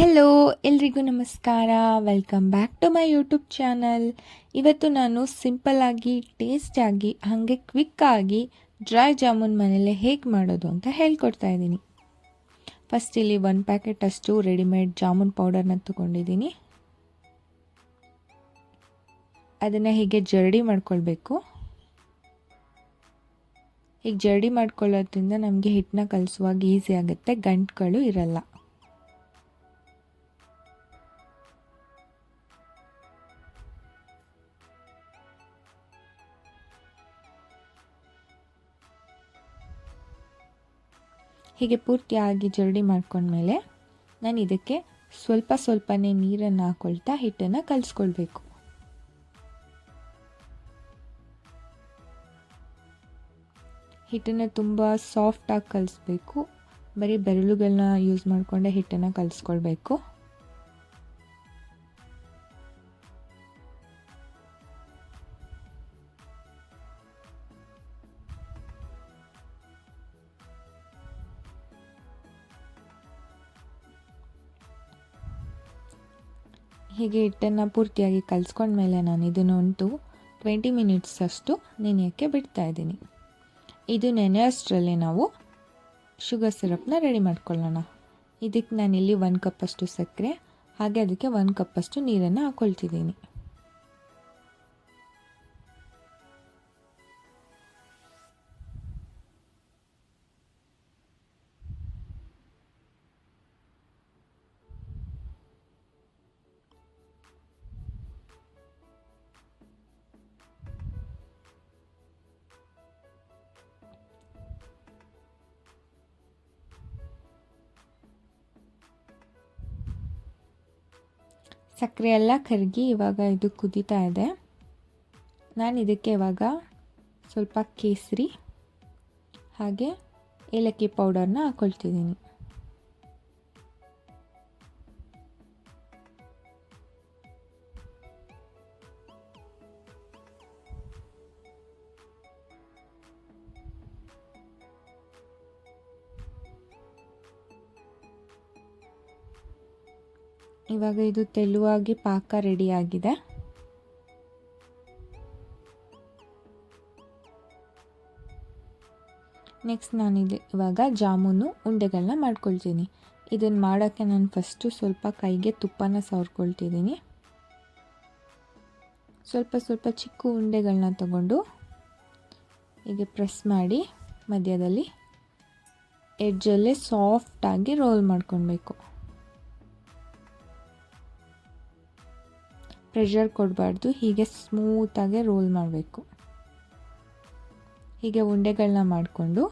Hello ಎಲ್ರಿಗೂ ನಮಸ್ಕಾರ. Welcome back to my YouTube channel. ಇವತ್ತು ನಾನು ಸಿಂಪಲ್ಲಾಗಿ ಟೇಸ್ಟಾಗಿ ಹಾಗೆ ಕ್ವಿಕ್ಕಾಗಿ ಡ್ರೈ ಜಾಮೂನ್ ಮನೇಲೆ ಹೇಗೆ ಮಾಡೋದು ಅಂತ ಹೇಳ್ಕೊಡ್ತಾ ಇದ್ದೀನಿ. ಫಸ್ಟ್ ಇಲ್ಲಿ 1 ಪ್ಯಾಕೆಟ್ ಅಷ್ಟು ರೆಡಿಮೇಡ್ ಜಾಮೂನ್ ಪೌಡರ್ನ ತೊಗೊಂಡಿದ್ದೀನಿ. ಅದನ್ನು ಹೀಗೆ ಜರಡಿ ಮಾಡ್ಕೊಳ್ಬೇಕು. ಹೀಗೆ ಜರಡಿ ಮಾಡ್ಕೊಳ್ಳೋದ್ರಿಂದ ನಮಗೆ ಹಿಟ್ಟನ್ನ ಕಲಿಸುವಾಗ ಈಸಿ ಆಗುತ್ತೆ, ಗಂಟುಗಳು ಇರಲ್ಲ. ಹೀಗೆ ಪೂರ್ತಿಯಾಗಿ ಜರಡಿ ಮಾಡ್ಕೊಂಡ್ಮೇಲೆ ನಾನು ಇದಕ್ಕೆ ಸ್ವಲ್ಪನೇ ನೀರನ್ನು ಹಾಕ್ಕೊಳ್ತಾ ಹಿಟ್ಟನ್ನು ಕಲಿಸ್ಕೊಳ್ಬೇಕು. ಹಿಟ್ಟನ್ನು ತುಂಬ ಸಾಫ್ಟಾಗಿ ಕಲಿಸ್ಬೇಕು. ಬರೀ ಬೆರಳುಗಳನ್ನ ಯೂಸ್ ಮಾಡಿಕೊಂಡೆ ಹಿಟ್ಟನ್ನು ಕಲಿಸ್ಕೊಳ್ಬೇಕು. ಹೀಗೆ ಹಿಟ್ಟನ್ನು ಪೂರ್ತಿಯಾಗಿ ಕಲಿಸ್ಕೊಂಡ್ಮೇಲೆ ನಾನು ಇದನ್ನೊಂದು 20 ಮಿನಿಟ್ಸ್ ಅಷ್ಟು ನೆನೆಯೋಕ್ಕೆ ಬಿಡ್ತಾ ಇದ್ದೀನಿ. ಇದು ನೆನೆಯೋಷ್ಟರಲ್ಲಿ ನಾವು ಶುಗರ್ ಸಿರಪ್ನ ರೆಡಿ ಮಾಡ್ಕೊಳ್ಳೋಣ. ಇದಕ್ಕೆ ನಾನಿಲ್ಲಿ 1 ಕಪ್ಪಷ್ಟು ಸಕ್ಕರೆ ಹಾಗೆ ಅದಕ್ಕೆ 1 ಕಪ್ಪಷ್ಟು ನೀರನ್ನು ಹಾಕ್ಕೊಳ್ತಿದ್ದೀನಿ. ಸಕ್ಕರೆ ಎಲ್ಲ ಕರಗಿ ಇವಾಗ ಇದು ಕುದೀತಾ ಇದೆ. ನಾನು ಇದಕ್ಕೆ ಇವಾಗ ಸ್ವಲ್ಪ ಕೇಸರಿ ಹಾಗೆ ಏಲಕ್ಕಿ ಪೌಡರ್ನ ಹಾಕ್ಕೊಳ್ತಿದ್ದೀನಿ. ಇವಾಗ ಇದು ತೆಳುವಾಗಿ ಪಾಕ ರೆಡಿಯಾಗಿದೆ. ನೆಕ್ಸ್ಟ್ ನಾನಿಲ್ಲಿ ಇವಾಗ ಜಾಮೂನು ಉಂಡೆಗಳನ್ನ ಮಾಡ್ಕೊಳ್ತೀನಿ. ಇದನ್ನು ಮಾಡೋಕ್ಕೆ ನಾನು ಫಸ್ಟು ಸ್ವಲ್ಪ ಕೈಗೆ ತುಪ್ಪನ ಸವರ್ಕೊಳ್ತಿದ್ದೀನಿ. ಸ್ವಲ್ಪ ಚಿಕ್ಕ ಉಂಡೆಗಳನ್ನ ತಗೊಂಡು ಹೀಗೆ ಪ್ರೆಸ್ ಮಾಡಿ ಮಧ್ಯದಲ್ಲಿ ಎಡ್ಜಲ್ಲೇ ಸಾಫ್ಟಾಗಿ ರೋಲ್ ಮಾಡ್ಕೊಳ್ಬೇಕು. ಪ್ರೆಷರ್ ಕೊಡಬಾರ್ದು, ಹೀಗೆ ಸ್ಮೂತಾಗಿ ರೋಲ್ ಮಾಡಬೇಕು. ಹೀಗೆ ಉಂಡೆಗಳನ್ನ ಮಾಡಿಕೊಂಡು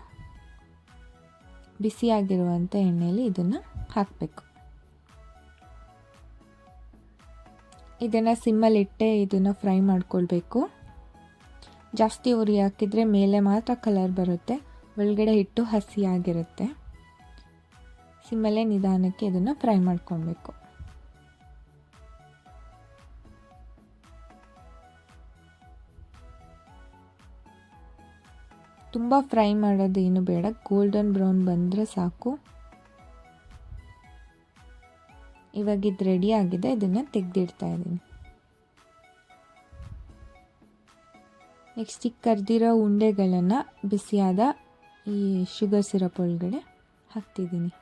ಬಿಸಿಯಾಗಿರುವಂಥ ಎಣ್ಣೆಯಲ್ಲಿ ಇದನ್ನು ಹಾಕಬೇಕು. ಇದನ್ನು ಸಿಮ್ಮಲ್ಲಿಟ್ಟೆ ಇದನ್ನು ಫ್ರೈ ಮಾಡ್ಕೊಳ್ಬೇಕು. ಜಾಸ್ತಿ ಉರಿ ಹಾಕಿದರೆ ಮೇಲೆ ಮಾತ್ರ ಕಲರ್ ಬರುತ್ತೆ, ಒಳಗಡೆ ಹಿಟ್ಟು ಹಸಿಯಾಗಿರುತ್ತೆ. ಸಿಮ್ಮಲ್ಲೇ ನಿಧಾನಕ್ಕೆ ಇದನ್ನು ಫ್ರೈ ಮಾಡ್ಕೊಳ್ಬೇಕು. ತುಂಬ ಫ್ರೈ ಮಾಡೋದೇನು ಬೇಡ, ಗೋಲ್ಡನ್ ಬ್ರೌನ್ ಬಂದರೆ ಸಾಕು. ಇವಾಗ ಇದು ರೆಡಿ ಆಗಿದೆ, ಇದನ್ನು ತೆಗೆದಿಡ್ತಾ ಇದ್ದೀನಿ. ನೆಕ್ಸ್ಟ್ ಈ ಕರ್ದಿರೋ ಉಂಡೆಗಳನ್ನು ಬಿಸಿಯಾದ ಈ ಶುಗರ್ ಸಿರಪ್ ಒಳಗಡೆ ಹಾಕ್ತಿದ್ದೀನಿ.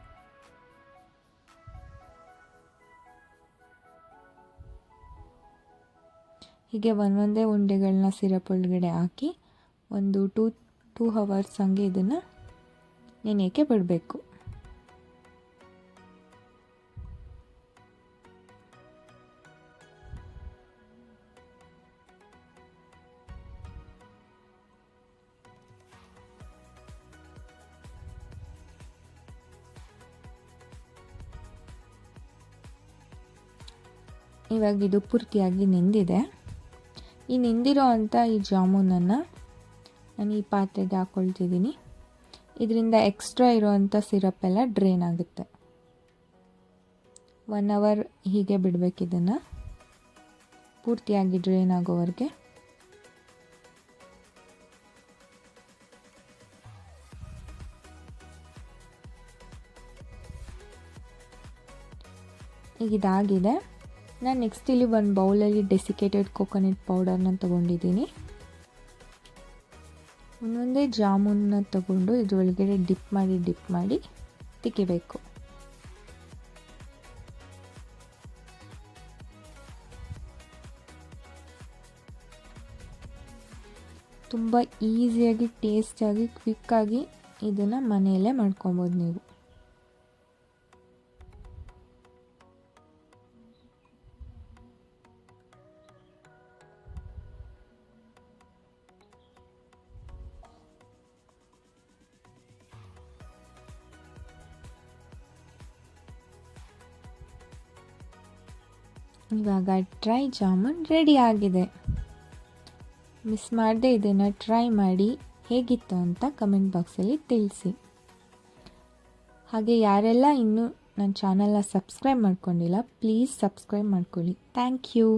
ಹೀಗೆ ಒಂದೊಂದೇ ಉಂಡೆಗಳನ್ನ ಸಿರಪ್ ಒಳಗಡೆ ಹಾಕಿ ಒಂದು 2 ಅವರ್ಸ್ ಹಂಗೆ ಇದನ್ನು ನೆನೆಯೋಕ್ಕೆ ಬಿಡಬೇಕು. ಇವಾಗ ಇದು ಪೂರ್ತಿಯಾಗಿ ನೆಂದಿದೆ. ಈ ನೆಂದಿರೋ ಅಂಥ ಈ ಜಾಮೂನನ್ನು ನಾನು ಈ ಪಾತ್ರೆಗೆ ಹಾಕ್ಕೊಳ್ತಿದ್ದೀನಿ. ಇದರಿಂದ ಎಕ್ಸ್ಟ್ರಾ ಇರೋವಂಥ ಸಿರಪ್ ಎಲ್ಲ ಡ್ರೈನ್ ಆಗುತ್ತೆ. 1 ಅವರ್ ಹೀಗೆ ಬಿಡಬೇಕು, ಇದನ್ನು ಪೂರ್ತಿಯಾಗಿ ಡ್ರೈನ್ ಆಗೋವರೆಗೆ. ಈಗ ಇದಾಗಿದೆ. ನಾನು ನೆಕ್ಸ್ಟ್ ಇಲ್ಲಿ ಒಂದು ಬೌಲಲ್ಲಿ ಡೆಸಿಕೇಟೆಡ್ ಕೋಕೋನಟ್ ಪೌಡರ್ನ ತೊಗೊಂಡಿದ್ದೀನಿ. ಒಂದೊಂದೇ ಜಾಮೂನ್ನ ತಗೊಂಡು ಇದ್ರೊಳಗಡೆ ಡಿಪ್ ಮಾಡಿ ತಿಕ್ಕಬೇಕು. ತುಂಬ ಈಸಿಯಾಗಿ, ಟೇಸ್ಟಿಯಾಗಿ, ಕ್ವಿಕ್ಕಾಗಿ ಇದನ್ನು ಮನೆಯಲ್ಲೇ ಮಾಡ್ಕೊಬೋದು ನೀವು. ಇವಾಗ ಡ್ರೈ ಜಾಮೂನ್ ರೆಡಿ ಆಗಿದೆ. ಮಿಸ್ ಮಾಡದೆ ಇದನ್ನು ಟ್ರೈ ಮಾಡಿ ಹೇಗಿತ್ತು ಅಂತ ಕಮೆಂಟ್ ಬಾಕ್ಸಲ್ಲಿ ತಿಳಿಸಿ. ಹಾಗೆ ಯಾರೆಲ್ಲ ಇನ್ನೂ ನನ್ನ ಚಾನಲ್ನ ಸಬ್ಸ್ಕ್ರೈಬ್ ಮಾಡ್ಕೊಂಡಿಲ್ಲ, ಪ್ಲೀಸ್ ಸಬ್ಸ್ಕ್ರೈಬ್ ಮಾಡ್ಕೊಳ್ಳಿ. Thank you.